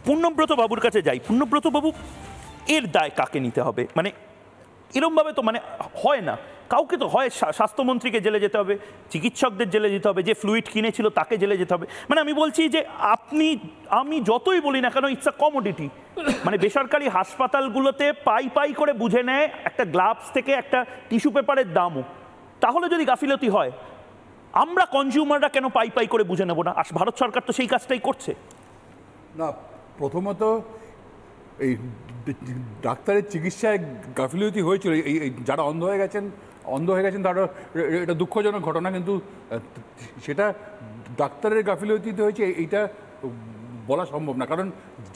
পূর্ণব্রত বাবুর কাছে যাই। পূর্ণব্রত বাবু, এর দায় কাকে নিতে হবে? মানে এরমভাবে তো মানে হয় না, কাউকে তো হয় স্বাস্থ্যমন্ত্রীকে জেলে যেতে হবে, চিকিৎসকদের জেলে যেতে হবে, যে ফ্লুইড কিনেছিল তাকে জেলে যেতে হবে। মানে আমি বলছি যে আমি যতই বলি না কেন, ইটস আ কমোডিটি। মানে বেসরকারি হাসপাতালগুলোতে পাই করে বুঝে নেয় একটা গ্লাভস থেকে একটা টিস্যু পেপারের দামও। তাহলে যদি গাফিলতি হয়, আমরা কনজিউমাররা কেন পাই করে বুঝে নেব না? আর ভারত সরকার তো সেই কাজটাই করছে না। প্রথমত এই ডাক্তারের চিকিৎসায় গাফিলতি হয়েছিল, এই যারা অন্ধ হয়ে গেছেন তারা, এটা দুঃখজনক ঘটনা, কিন্তু সেটা ডাক্তারের গাফিলতিতে হয়েছে এইটা বলা সম্ভব না। কারণ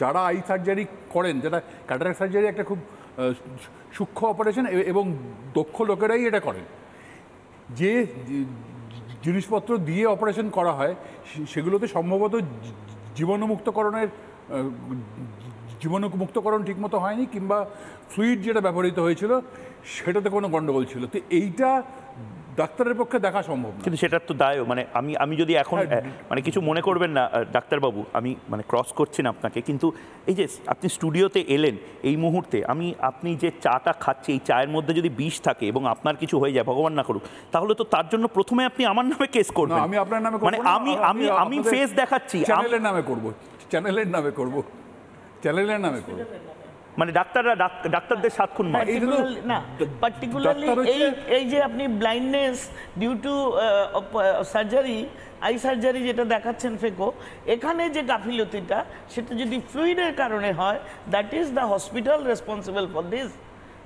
যারা আই সার্জারি করেন, যারা ক্যাটারাক্ট সার্জারি একটা খুব সূক্ষ্ম অপারেশন এবং দক্ষ লোকেরাই এটা করেন। যে জিনিসপত্র দিয়ে অপারেশন করা হয় সেগুলোতে সম্ভবত জীবাণুমুক্তকরণ ঠিকমতো হয়নি, কিংবা ফ্লুইড যেটা ব্যবহৃত হয়েছিল সেটাতে কোনো গন্ডগোল ছিল। তো এইটা ডাক্তারের পক্ষে দেখা সম্ভব না। কিন্তু সেটার তো দায়ও, মানে আমি যদি এখন মানে কিছু মনে করবেন না ডাক্তারবাবু, আমি মানে ক্রস করছি না আপনাকে, কিন্তু এই যে আপনি স্টুডিওতে এলেন এই মুহূর্তে, আপনি যে চাটা খাচ্ছি, এই চায়ের মধ্যে যদি বিষ থাকে এবং আপনার কিছু হয়ে যায়, ভগবান না করুক, তাহলে তো তার জন্য প্রথমে আপনি আমার নামে কেস করবেন। আমি আপনার নামে মানে আমি ফেস দেখাচ্ছি, চ্যানেলের নামে করব। মানে ডাক্তারদের 7 খুন মার না, পার্টিকুলারলি এই যে আপনি blindness due to surgery, eye surgery যেটা দেখাচ্ছেন ফেকো, এখানে যে গাফিলতিটা সেটা যদি ফ্লুইডের কারণে হয়, that is the hospital responsible for this.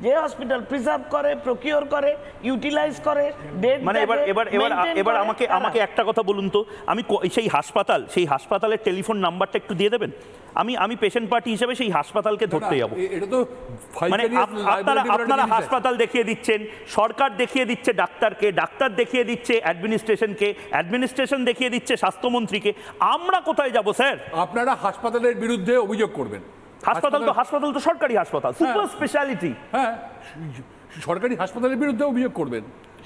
যে হসপিটাল প্রিজার্ভ করে, প্রকিওর করে, ইউটিলাইজ করে, মানে এবার আমাকে একটা কথা বলুন তো, আমি সেই হাসপাতালের টেলিফোন নাম্বারটা একটু দিয়ে দেবেন? আমি পেশেন্ট পার্টি হিসেবে সেই হাসপাতালকে ধরতে যাবো। মানে আপনারা হাসপাতাল দেখিয়ে দিচ্ছেন, সরকার দেখিয়ে দিচ্ছে ডাক্তারকে, ডাক্তার দেখিয়ে দিচ্ছে অ্যাডমিনিস্ট্রেশনকে, অ্যাডমিনিস্ট্রেশন দেখিয়ে দিচ্ছে স্বাস্থ্যমন্ত্রীকে। আমরা কোথায় যাব স্যার? আপনারা হাসপাতালের বিরুদ্ধে অভিযোগ করবেন। হাসপাতাল তো সরকারি হাসপাতাল, সুপার স্পেশালিটি। হ্যাঁ, সরকারি হাসপাতালের বিরুদ্ধে অভিযোগ করবেন,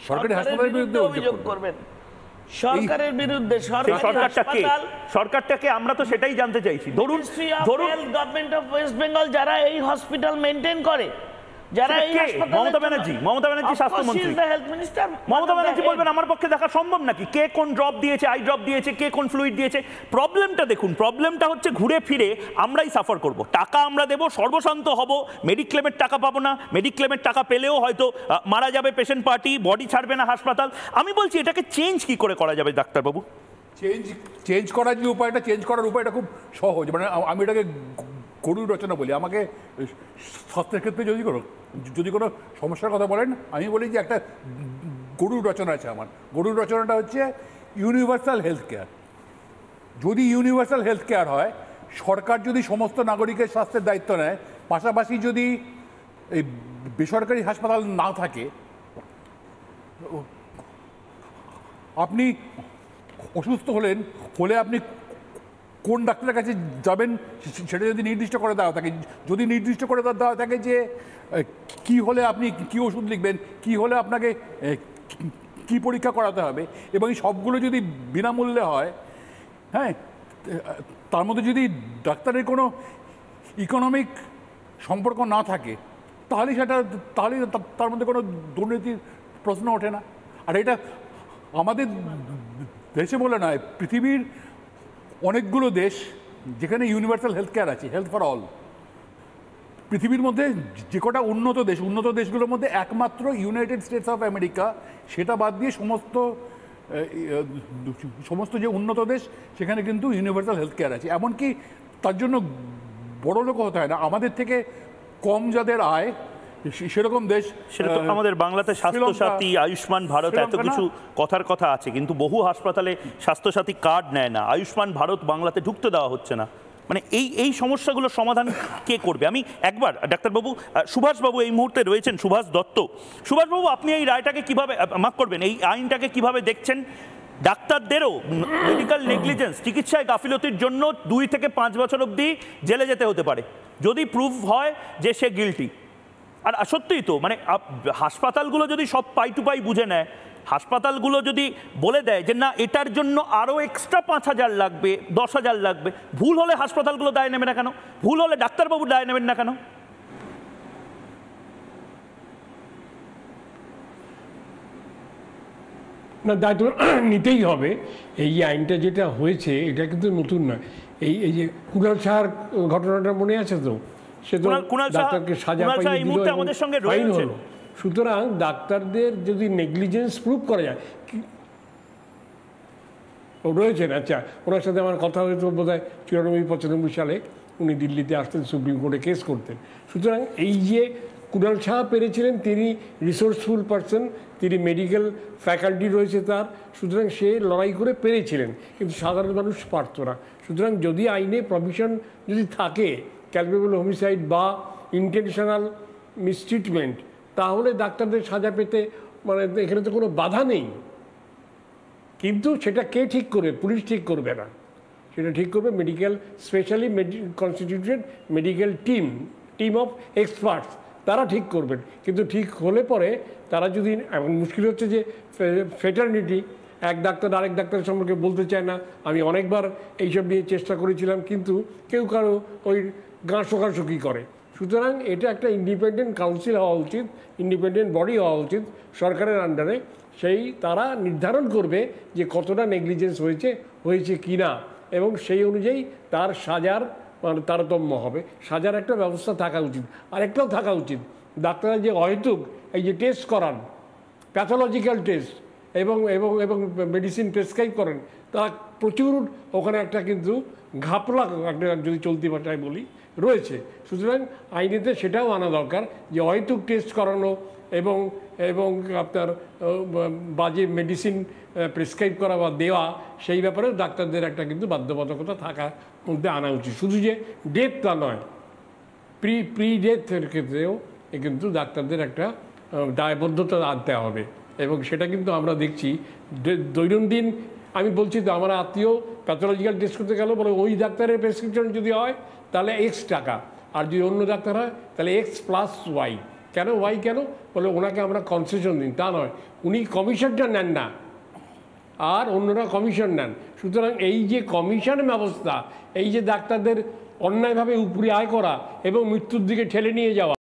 সরকারি হাসপাতালের বিরুদ্ধে অভিযোগ করবেন। সরকারের বিরুদ্ধে সরকারটাকে আমরা তো সেটাই জানতে চাইছি। ধরুন গভর্নমেন্ট অফ ওয়েস্ট বেঙ্গল যারা এই হসপিটাল মেইনটেইন করে, যারা এই মমতা ব্যানার্জি স্বাস্থ্যমন্ত্রী, মমতা ব্যানার্জি বলবেন আমার পক্ষে দেখা সম্ভব নাকি কে কোন ড্রপ দিয়েছে, আই ড্রপ দিয়েছে, কে কোন ফ্লুইড দিয়েছে? প্রবলেমটা দেখুন, প্রবলেমটা হচ্ছে ঘুরে ফিরে আমরাই সাফার করব। টাকা আমরা দেবো, সর্বশান্ত হব, মেডিক্লেমের টাকা পাবো না, মেডিক্লেমের টাকা পেলেও হয়তো মারা যাবে পেশেন্ট পার্টি, বডি ছাড়বে না হাসপাতাল। আমি বলছি এটাকে চেঞ্জ কি করে করা যাবে ডাক্তারবাবু? চেঞ্জ করার যে উপায়টা, চেঞ্জ করার উপায়টা খুব সহজ। মানে আমি এটাকে গরুর রচনা বলি। আমাকে স্বাস্থ্যের ক্ষেত্রে যদি কোনো সমস্যার কথা বলেন, আমি বলি যে একটা গরুর রচনা আছে আমার। গরুর রচনাটা হচ্ছে ইউনিভার্সাল হেলথ কেয়ার। যদি ইউনিভার্সাল হেলথ কেয়ার হয়, সরকার যদি সমস্ত নাগরিকের স্বাস্থ্যের দায়িত্ব নেয়, পাশাপাশি যদি এই বেসরকারি হাসপাতাল না থাকে, আপনি অসুস্থ হলে আপনি কোন ডাক্তারের কাছে যাবেন সেটা যদি নির্দিষ্ট করে দেওয়া থাকে, যদি নির্দিষ্ট করে দেওয়া থাকে যে কি হলে আপনি কি ওষুধ লিখবেন, কি হলে আপনাকে কি পরীক্ষা করাতে হবে, এবং এই সবগুলো যদি বিনামূল্যে হয়, হ্যাঁ, তার মধ্যে যদি ডাক্তারের কোনো ইকোনমিক সম্পর্ক না থাকে, তাহলে তার মধ্যে কোনো দুর্নীতির প্রশ্ন ওঠে না। আর এটা আমাদের দেশে বলে নয়, পৃথিবীর অনেকগুলো দেশ যেখানে ইউনিভার্সাল হেলথ কেয়ার আছে, হেলথ ফর অল। পৃথিবীর মধ্যে যে কটা উন্নত দেশগুলোর মধ্যে একমাত্র ইউনাইটেড স্টেটস অফ আমেরিকা, সেটা বাদ দিয়ে সমস্ত যে উন্নত দেশ সেখানে কিন্তু ইউনিভার্সাল হেলথ কেয়ার আছে। এমনকি তার জন্য বড় লোক হতে হয় না, আমাদের থেকে কম যাদের আয় সেরকম দেশ, সেটা তো আমাদের বাংলাতে স্বাস্থ্যসাথী, আয়ুষ্মান ভারত, এত কিছু কথার কথা আছে, কিন্তু বহু হাসপাতালে স্বাস্থ্যসাথী কার্ড নেয় না, আয়ুষ্মান ভারত বাংলাতে ঢুকতে দেওয়া হচ্ছে না। মানে এই সমস্যাগুলোর সমাধান কে করবে? আমি একবার ডাক্তারবাবু, সুভাষবাবু এই মুহূর্তে রয়েছেন, সুভাষ দত্ত। সুভাষবাবু, আপনি এই রায়টাকে কিভাবে, মাফ করবেন, এই আইনটাকে কিভাবে দেখছেন? ডাক্তারদেরও মেডিকেল নেগলিজেন্স, চিকিৎসায় গাফিলতির জন্য 2 থেকে 5 বছর অবধি জেলে যেতে হতে পারে যদি প্রুভ হয় যে সে গিল্টি। আর সত্যিই তো, মানে হাসপাতালগুলো যদি সব পাই টু পাই বুঝে নেয়, হাসপাতালগুলো যদি বলে দেয় যে না এটার জন্য আরও এক্সট্রা 5,000 লাগবে, 10,000 লাগবে, ভুল হলে হাসপাতালগুলো দায় নেবে না কেন? ভুল হলে ডাক্তারবাবু দায় নেবেন না কেন? না, দায়িত্ব নিতেই হবে। এই যে আইনটা যেটা হয়েছে এটা কিন্তু নতুন নয়। এই যে কুণাল শাহর ঘটনাটা মনে আছে তো, সে তো কুণাল শাহ ডাক্তারকে সাজা এই পাইয়ে দিল মুহূর্তে এবং আমাদের সঙ্গে ফাইন রয়েছে। হলো। সুতরাং ডাক্তারদের যদি নেগলিজেন্স প্রুভ করা যায়, ও রয়েছেন, আচ্ছা, ওনার সাথে আমার কথা হয়তো বোধ হয় 94-95 সালে উনি দিল্লিতে আসতেন, সুপ্রিম কোর্টে কেস করতেন। সুতরাং এই যে কুণাল শাহ পেরেছিলেন, তিনি রিসোর্সফুল পারসন, তিনি মেডিকেল ফ্যাকাল্টি রয়েছে তার, সুতরাং সে লড়াই করে পেরেছিলেন, কিন্তু সাধারণ মানুষ পারত না। সুতরাং যদি আইনে প্রভিশন যদি থাকে ক্যালপেবল হোমিসাইড বা ইন্টেনশনাল মিসট্রিটমেন্ট, তাহলে ডাক্তারদের সাজা পেতে মানে এখানে তো কোনো বাধা নেই। কিন্তু সেটা কে ঠিক করবে? পুলিশ ঠিক করবে না, সেটা ঠিক করবে medical specially constituted medical team of experts, তারা ঠিক করবেন। কিন্তু ঠিক হলে পরে তারা যদি, এমন মুশকিল হচ্ছে যে ফেটার্নিটি, এক ডাক্তার আরেক ডাক্তারের সম্পর্কে বলতে চায় না। আমি অনেকবার এইসব নিয়ে চেষ্টা করেছিলাম, কিন্তু কেউ কারো ওই গাঁ শোকাশোকি করে। সুতরাং এটা একটা ইন্ডিপেন্ডেন্ট কাউন্সিল হওয়া উচিত, ইন্ডিপেন্ডেন্ট বডি হওয়া উচিত সরকারের আন্ডারে। সেই তারা নির্ধারণ করবে যে কতটা নেগলিজেন্স হয়েছে কি না, এবং সেই অনুযায়ী তার সাজার মানে তারতম্য হবে। সাজার একটা ব্যবস্থা থাকা উচিত। আরেকটাও থাকা উচিত, ডাক্তাররা যে অহেতুক এই যে টেস্ট করান, প্যাথোলজিক্যাল টেস্ট এবং এবং এবং মেডিসিন প্রেসক্রাইব করেন, তারা প্রচুর ওখানে একটা কিন্তু ঘাপলা একটা, যদি চলতি ভাষায় বলি, রয়েছে। সুতরাং আইনেতে সেটাও আনা দরকার যে অহেতুক টেস্ট করানো এবং এবং আপনার বাজে মেডিসিন প্রেসক্রাইব করা বা দেওয়া, সেই ব্যাপারেও ডাক্তারদের একটা কিন্তু বাধ্যবাধকতা থাকার মধ্যে আনা উচিত। শুধু যে ডেথ তা নয়, প্রি ডেথের ক্ষেত্রেও কিন্তু ডাক্তারদের একটা দায়বদ্ধতা আনতে হবে। এবং সেটা কিন্তু আমরা দেখছি দৈনন্দিন। আমি বলছি তো, আমার আত্মীয় প্যাথোলজিক্যাল টেস্ট করতে গেল, বলে ওই ডাক্তারের প্রেসক্রিপশন যদি হয় তাহলে X টাকা, আর যদি অন্য ডাক্তার হয় তাহলে X+Y। কেন ওয়াই কেন? বলে ওনাকে আমরা কনসেশন দিন। তা নয়, উনি কমিশনটা নেন না আর অন্যরা কমিশন নেন। সুতরাং এই যে কমিশন ব্যবস্থা, এই যে ডাক্তারদের অন্যায়ভাবে উপরি আয় করা এবং মৃত্যুর দিকে ঠেলে নিয়ে যাওয়া,